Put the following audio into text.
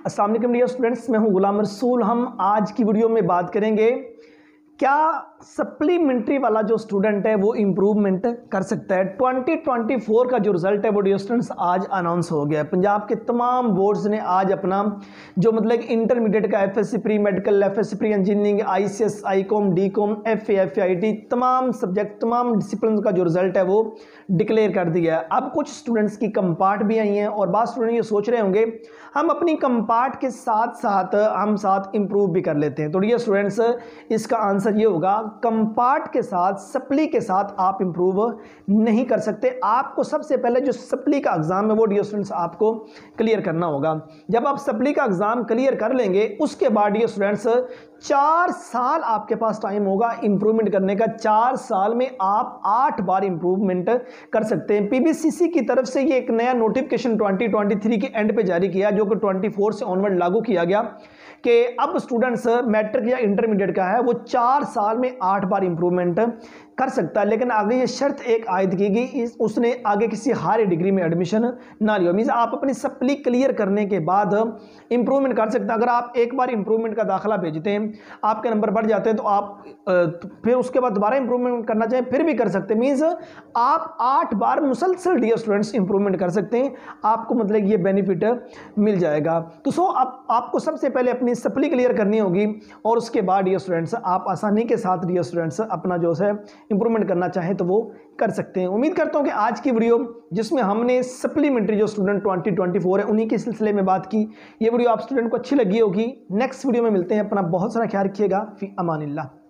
अस्सलाम वालेकुम dear students, मैं हूं गुलाम रसूल। हम आज की वीडियो में बात करेंगे क्या सप्लीमेंट्री वाला जो स्टूडेंट है वो इम्प्रूवमेंट कर सकता है। 2024 का जो रिजल्ट है वो डियर स्टूडेंट्स आज अनाउंस हो गया है। पंजाब के तमाम बोर्ड्स ने आज अपना जो मतलब इंटरमीडिएट का FSc pre medical, FSc pre engineering, ICS, Icom, डीकॉम, FA, FIT तमाम सब्जेक्ट, तमाम डिसिप्लिन का जो रिजल्ट है वो डिक्लेयर कर दिया है। अब कुछ स्टूडेंट्स की कंपार्ट भी आई हैं और बाद स्टूडेंट ये सोच रहे होंगे हम अपनी कंपार्ट के साथ साथ इंप्रूव भी कर लेते हैं। तो डियर स्टूडेंट्स इसका आंसर ये होगा, कंपार्ट के साथ सप्ली के साथ आप इंप्रूव नहीं कर सकते। आपको सबसे पहले जो सप्ली का एग्जाम है वो डियर स्टूडेंट्स आपको क्लियर करना होगा। जब आप सप्ली का एग्जाम क्लियर कर लेंगे उसके बाद डियर स्टूडेंट्स 4 साल आपके पास टाइम होगा इंप्रूवमेंट करने का। 4 साल में आप 8 बार इंप्रूवमेंट कर सकते हैं। पीबीसीसी की तरफ से ये एक नया नोटिफिकेशन 2023 के एंड पे जारी किया जो कि 24 से ऑनवर्ड लागू किया गया कि अब स्टूडेंट्स मैट्रिक या इंटरमीडिएट का है वो 4 साल में 8 बार इंप्रूवमेंट कर सकता है। लेकिन आगे ये शर्त एक आयद की गई, उसने आगे किसी हायर डिग्री में एडमिशन ना लियो। मीन्स आप अपनी सप्ली क्लियर करने के बाद इंप्रूवमेंट कर सकते हैं। अगर आप एक बार इंप्रूवमेंट का दाखिला भेजते हैं, आपके नंबर बढ़ जाते हैं तो आप फिर उसके बाद दोबारा इंप्रूवमेंट करना चाहें फिर भी कर सकते हैं। मीन्स आप 8 बार मुसलसल डियर स्टूडेंट्स इंप्रूवमेंट कर सकते हैं। आपको मतलब ये बेनिफिट मिल जाएगा। तो आपको सबसे पहले अपनी सप्ली क्लियर करनी होगी और उसके बाद डियर स्टूडेंट्स आप आसानी के साथ डियर स्टूडेंट्स अपना जो है इंप्रूवमेंट करना चाहें तो वो कर सकते हैं। उम्मीद करता हूं कि आज की वीडियो जिसमें हमने सप्लीमेंट्री जो स्टूडेंट 2024 है उन्हीं के सिलसिले में बात की, ये वीडियो आप स्टूडेंट को अच्छी लगी होगी। नेक्स्ट वीडियो में मिलते हैं। अपना बहुत सारा ख्याल रखिएगा। फी अमानिल्लाह।